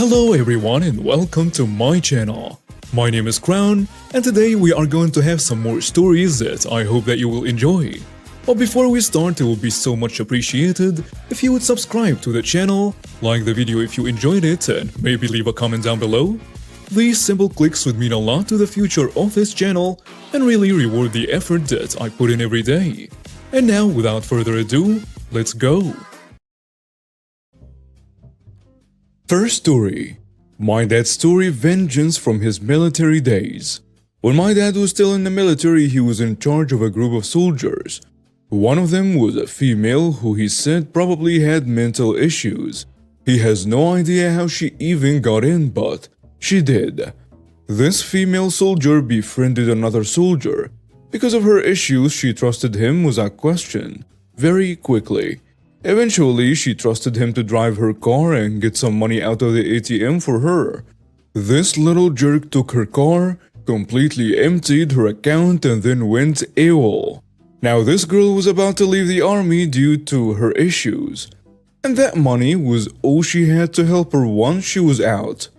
Hello everyone and welcome to my channel. My name is Crown and today we are going to have some more stories that I hope that you will enjoy. But before we start, it would be so much appreciated if you would subscribe to the channel, like the video if you enjoyed it, and maybe leave a comment down below. These simple clicks would mean a lot to the future of this channel and really reward the effort that I put in every day. And now, without further ado, let's go! First story. My dad's story: vengeance from his military days. When my dad was still in the military, he was in charge of a group of soldiers. One of them was a female who he said probably had mental issues. He has no idea how she even got in, but she did. This female soldier befriended another soldier. Because of her issues, she trusted him without question, very quickly. Eventually, she trusted him to drive her car and get some money out of the ATM for her. This little jerk took her car, completely emptied her account, and then went AWOL. Now, this girl was about to leave the army due to her issues, and that money was all she had to help her once she was out.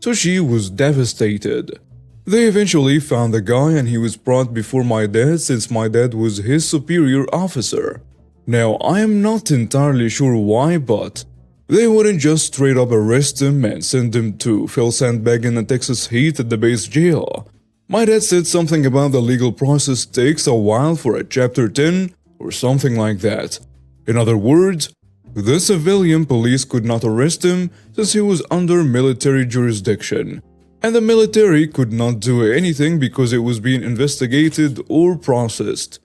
So she was devastated. They eventually found the guy and he was brought before my dad since my dad was his superior officer. Now, I am not entirely sure why, but they wouldn't just straight up arrest him and send him to fill sandbag in the Texas heat at the base jail. My dad said something about the legal process takes a while for a Chapter 10 or something like that. In other words, the civilian police could not arrest him since he was under military jurisdiction, and the military could not do anything because it was being investigated or processed.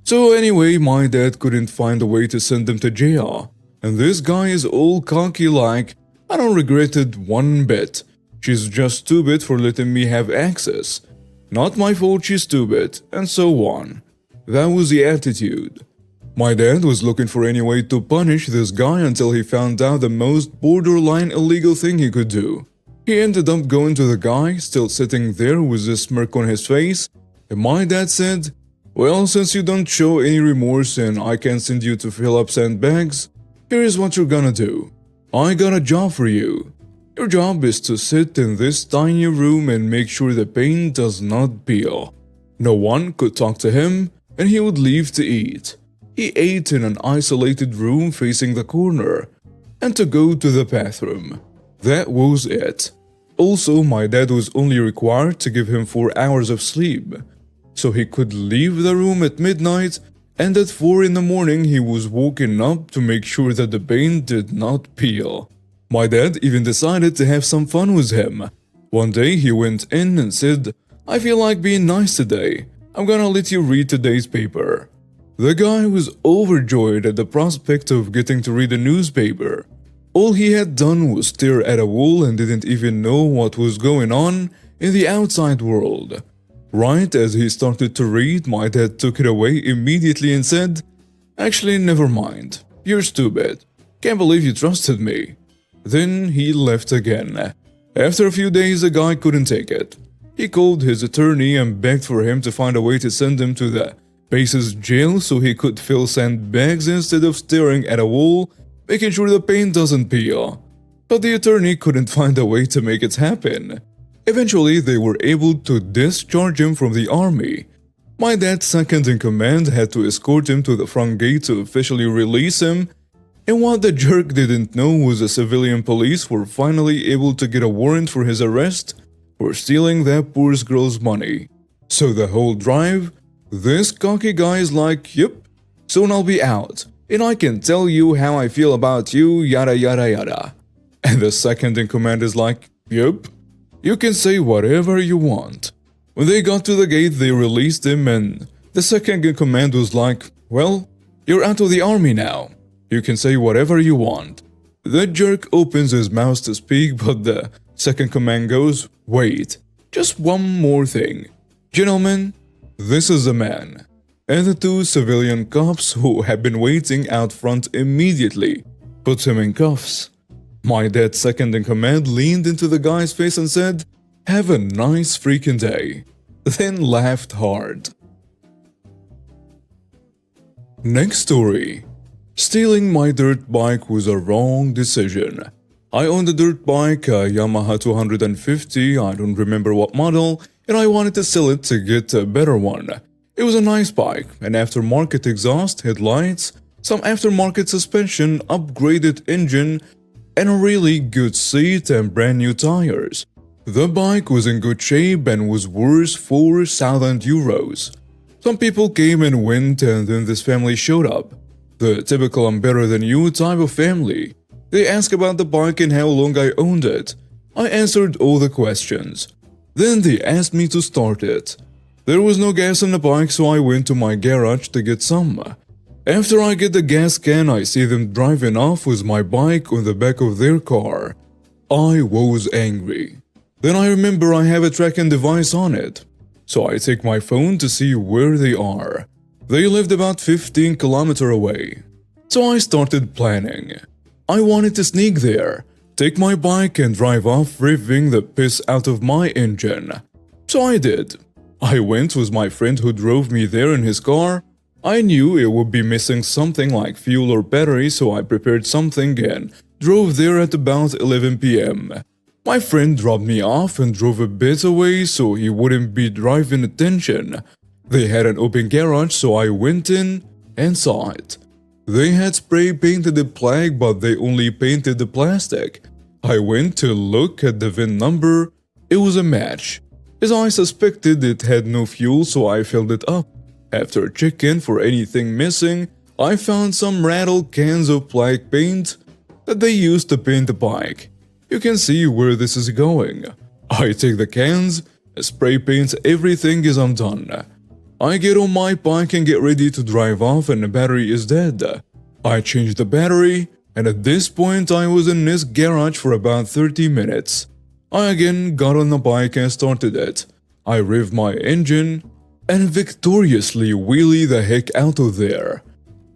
So anyway, my dad couldn't find a way to send him to jail, and this guy is all cocky like, "I don't regret it one bit. She's just stupid for letting me have access. Not my fault she's stupid," and so on. That was the attitude. My dad was looking for any way to punish this guy until he found out the most borderline illegal thing he could do. He ended up going to the guy, still sitting there with a smirk on his face, and my dad said, "Well, since you don't show any remorse and I can't send you to fill up sandbags, here's what you're gonna do. I got a job for you. Your job is to sit in this tiny room and make sure the paint does not peel." No one could talk to him, and he would leave to eat. He ate in an isolated room facing the corner, and to go to the bathroom. That was it. Also, my dad was only required to give him 4 hours of sleep, so he could leave the room at midnight, and at 4 in the morning he was woken up to make sure that the paint did not peel. My dad even decided to have some fun with him. One day he went in and said, "I feel like being nice today. I'm gonna let you read today's paper." The guy was overjoyed at the prospect of getting to read a newspaper. All he had done was stare at a wall and didn't even know what was going on in the outside world. Right as he started to read, my dad took it away immediately and said, "Actually, never mind. You're stupid. Can't believe you trusted me." Then he left again. After a few days, the guy couldn't take it. He called his attorney and begged for him to find a way to send him to the base's jail so he could fill sandbags instead of staring at a wall, making sure the paint doesn't peel. But the attorney couldn't find a way to make it happen. Eventually, they were able to discharge him from the army. My dad's second in command had to escort him to the front gate to officially release him. And what the jerk didn't know was the civilian police were finally able to get a warrant for his arrest for stealing that poor girl's money. So the whole drive, this cocky guy is like, "Yep, soon I'll be out, and I can tell you how I feel about you, yada yada yada." And the second in command is like, "Yep, you can say whatever you want." When they got to the gate, they released him, and the second in command was like, "Well, you're out of the army now. You can say whatever you want." The jerk opens his mouth to speak, but the second command goes, "Wait, just one more thing. Gentlemen, this is the man." And the 2 civilian cops who had been waiting out front immediately put him in cuffs. My dad's second in command leaned into the guy's face and said, "Have a nice freaking day," then laughed hard. Next story. Stealing my dirt bike was a wrong decision. I owned a dirt bike, a Yamaha 250, I don't remember what model, and I wanted to sell it to get a better one. It was a nice bike, an aftermarket exhaust, headlights, some aftermarket suspension, upgraded engine, and a really good seat and brand new tires. The bike was in good shape and was worth 4,000 euros. Some people came and went, and then this family showed up. The typical I'm better than you type of family. They asked about the bike and how long I owned it. I answered all the questions. Then they asked me to start it. There was no gas in the bike, so I went to my garage to get some. After I get the gas can, I see them driving off with my bike on the back of their car. I was angry. Then I remember I have a tracking device on it. So I take my phone to see where they are. They lived about 15 kilometers away. So I started planning. I wanted to sneak there, take my bike and drive off, revving the piss out of my engine. So I did. I went with my friend who drove me there in his car. I knew it would be missing something like fuel or battery, so I prepared something and drove there at about 11 p.m. My friend dropped me off and drove a bit away so he wouldn't be driving attention. They had an open garage, so I went in and saw it. They had spray painted the plaque, but they only painted the plastic. I went to look at the VIN number. It was a match. As I suspected, it had no fuel, so I filled it up. After checking for anything missing, I found some rattled cans of black paint that they used to paint the bike. You can see where this is going. I take the cans, spray paint everything as I'm done. I get on my bike and get ready to drive off and the battery is dead. I change the battery and at this point I was in this garage for about 30 minutes. I again got on the bike and started it. I rev my engine and victoriously wheelie the heck out of there.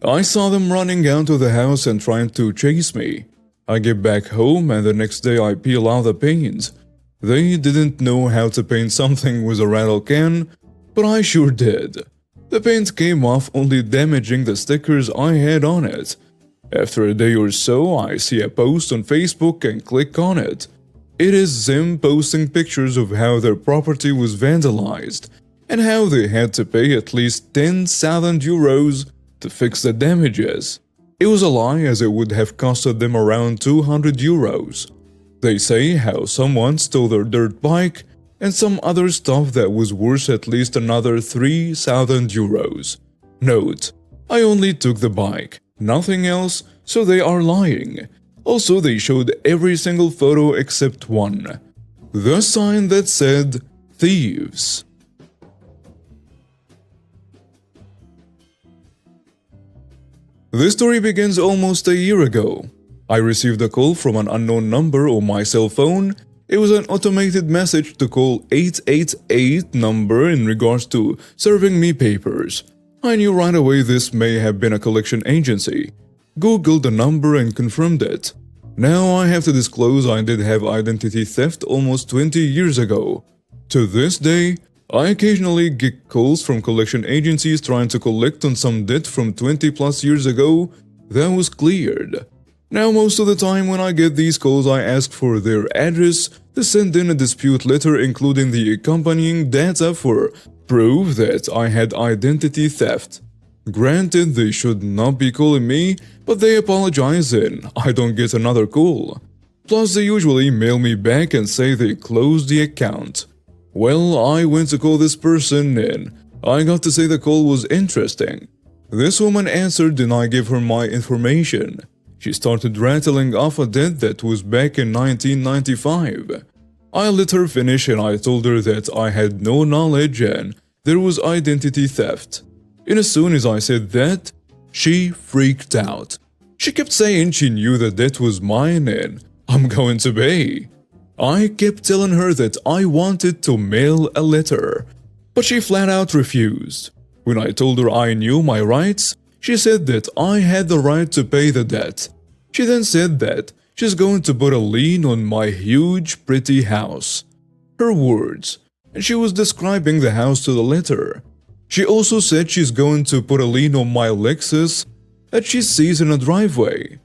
I saw them running out of the house and trying to chase me. I get back home and the next day I peel out the paint. They didn't know how to paint something with a rattle can, but I sure did. The paint came off, only damaging the stickers I had on it. After a day or so, I see a post on Facebook and click on it. It is them posting pictures of how their property was vandalized and how they had to pay at least 10,000 euros to fix the damages. It was a lie, as it would have costed them around 200 euros. They say how someone stole their dirt bike and some other stuff that was worth at least another 3,000 euros. Note: I only took the bike, nothing else, so they are lying. Also, they showed every single photo except one. The sign that said, "Thieves." This story begins almost a year ago. I received a call from an unknown number on my cell phone. It was an automated message to call 888 number in regards to serving me papers. I knew right away this may have been a collection agency. Googled the number and confirmed it. Now I have to disclose I did have identity theft almost 20 years ago. To this day, I occasionally get calls from collection agencies trying to collect on some debt from 20 plus years ago that was cleared. Now most of the time when I get these calls I ask for their address to send in a dispute letter including the accompanying data for proof that I had identity theft. Granted, they should not be calling me, but they apologize and I don't get another call. Plus they usually mail me back and say they closed the account. Well, I went to call this person and I got to say the call was interesting. This woman answered and I gave her my information. She started rattling off a debt that was back in 1995. I let her finish and I told her that I had no knowledge and there was identity theft. And as soon as I said that, she freaked out. She kept saying she knew the debt was mine and I'm going to pay. I kept telling her that I wanted to mail a letter, but she flat out refused. When I told her I knew my rights, she said that I had the right to pay the debt. She then said that she's going to put a lien on my huge pretty house. Her words, and she was describing the house to the letter. She also said she's going to put a lien on my Lexus that she sees in a driveway.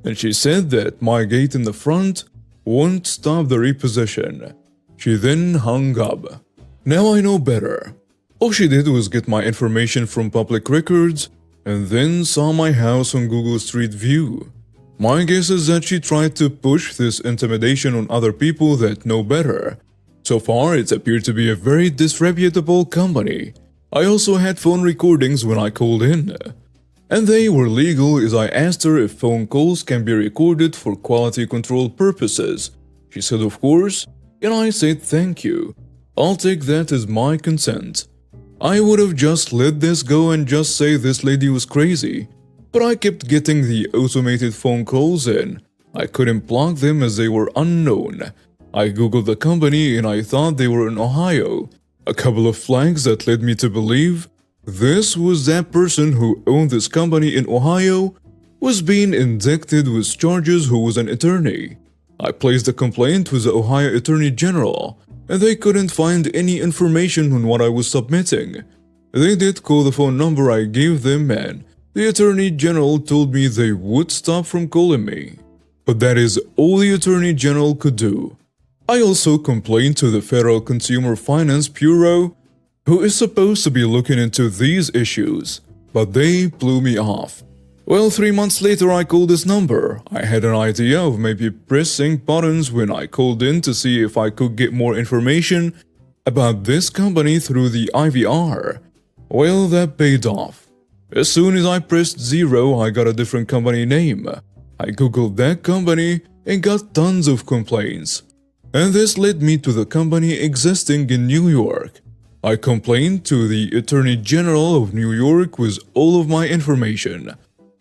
And she said that my gate in the front won't stop the repossession. She then hung up. Now I know better. All she did was get my information from public records and then saw my house on Google Street View. My guess is that she tried to push this intimidation on other people that know better. So far, it's appeared to be a very disreputable company. I also had phone recordings when I called in. And they were legal as I asked her if phone calls can be recorded for quality control purposes. She said of course, and I said thank you. I'll take that as my consent. I would have just let this go and just say this lady was crazy. But I kept getting the automated phone calls in. I couldn't block them as they were unknown. I googled the company and I thought they were in Ohio. A couple of flags that led me to believe this was that person who owned this company in Ohio was being indicted with charges who was an attorney. I placed a complaint with the Ohio Attorney General and they couldn't find any information on what I was submitting. They did call the phone number I gave them and the Attorney General told me they would stop from calling me. But that is all the Attorney General could do. I also complained to the Federal Consumer Finance Bureau, who is supposed to be looking into these issues, but they blew me off. Well, 3 months later I called this number. I had an idea of maybe pressing buttons when I called in to see if I could get more information about this company through the IVR. Well, that paid off. As soon as I pressed 0, I got a different company name. I googled that company and got tons of complaints. And this led me to the company existing in New York. I complained to the Attorney General of New York with all of my information.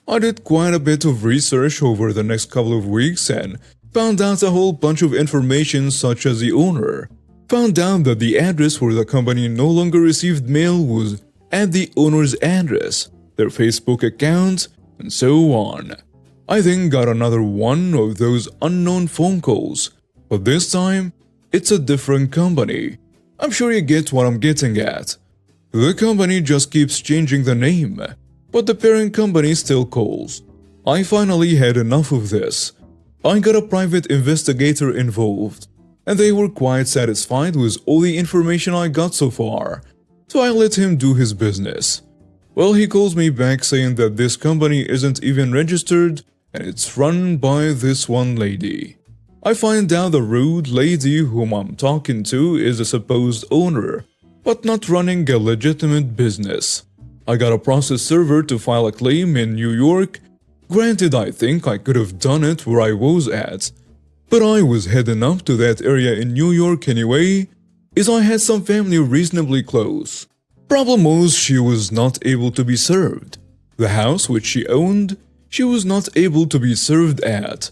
I did quite a bit of research over the next couple of weeks and found out a whole bunch of information such as the owner. Found out that the address where the company no longer received mail was at the owner's address, their Facebook account, and so on. I then got another one of those unknown phone calls, but this time, it's a different company. I'm sure you get what I'm getting at. The company just keeps changing the name, but the parent company still calls. I finally had enough of this. I got a private investigator involved, and they were quite satisfied with all the information I got so far, so I let him do his business. Well, he calls me back saying that this company isn't even registered and it's run by this one lady. I find out the rude lady whom I'm talking to is a supposed owner, but not running a legitimate business. I got a process server to file a claim in New York. Granted, I think I could have done it where I was at, but I was heading up to that area in New York anyway, as I had some family reasonably close. Problem was, she was not able to be served. The house which she owned, she was not able to be served at.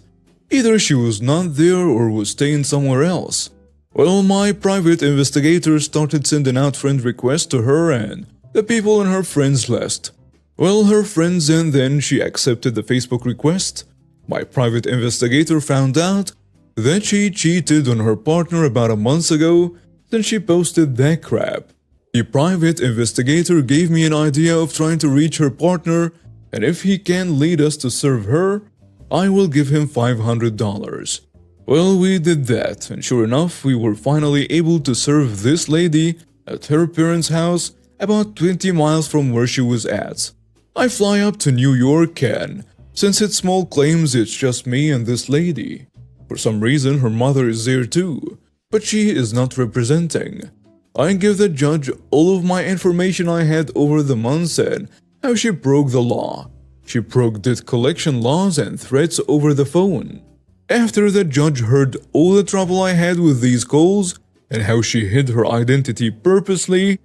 Either she was not there or was staying somewhere else. Well, my private investigator started sending out friend requests to her and the people in her friends list. Well, her friends, and then she accepted the Facebook request. My private investigator found out that she cheated on her partner about a month ago, then she posted that crap. The private investigator gave me an idea of trying to reach her partner, and if he can lead us to serve her, I will give him $500. Well, we did that, and sure enough, we were finally able to serve this lady at her parents' house about 20 miles from where she was at. I fly up to New York and, since it's small claims, it's just me and this lady. For some reason, her mother is there too, but she is not representing. I give the judge all of my information I had over the months and how she broke the law. She broke debt collection laws and threats over the phone. After the judge heard all the trouble I had with these calls and how she hid her identity purposely,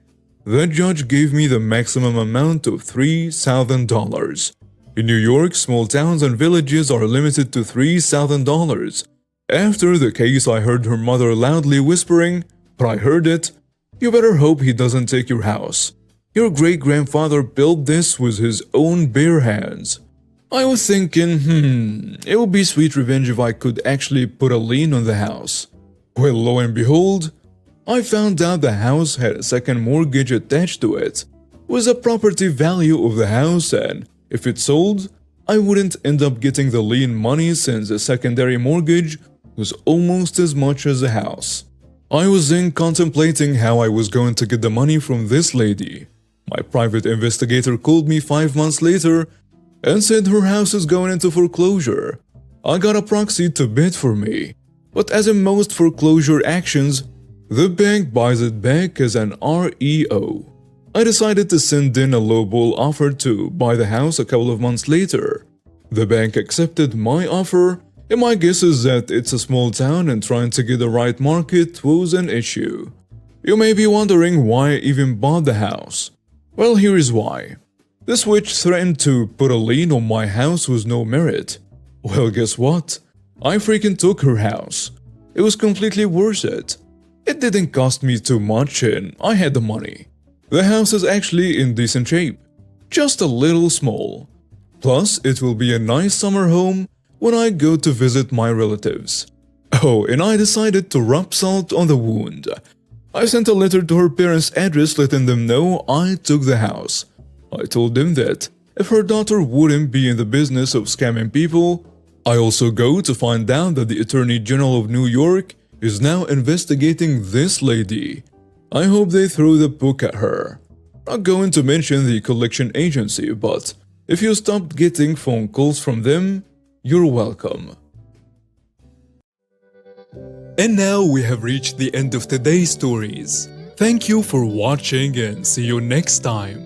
the judge gave me the maximum amount of $3,000. In New York, small towns and villages are limited to $3,000. After the case, I heard her mother loudly whispering, but I heard it, "You better hope he doesn't take your house. Your great-grandfather built this with his own bare hands." I was thinking, it would be sweet revenge if I could actually put a lien on the house. Well, lo and behold, I found out the house had a second mortgage attached to it, with the property value of the house, and if it sold, I wouldn't end up getting the lien money since the secondary mortgage was almost as much as the house. I was then contemplating how I was going to get the money from this lady. My private investigator called me 5 months later and said her house is going into foreclosure. I got a proxy to bid for me, but as in most foreclosure actions, the bank buys it back as an REO. I decided to send in a lowball offer to buy the house a couple of months later. The bank accepted my offer, and my guess is that it's a small town and trying to get the right market was an issue. You may be wondering why I even bought the house. Well, here is why. This witch threatened to put a lien on my house with no merit. Well, guess what? I freaking took her house. It was completely worth it. It didn't cost me too much and I had the money. The house is actually in decent shape, just a little small. Plus, it will be a nice summer home when I go to visit my relatives. Oh, and I decided to rub salt on the wound. I sent a letter to her parents' address letting them know I took the house. I told them that if her daughter wouldn't be in the business of scamming people, I also go to find out that the Attorney General of New York is now investigating this lady. I hope they throw the book at her. Not going to mention the collection agency, but if you stopped getting phone calls from them, you're welcome. And now we have reached the end of today's stories. Thank you for watching and see you next time.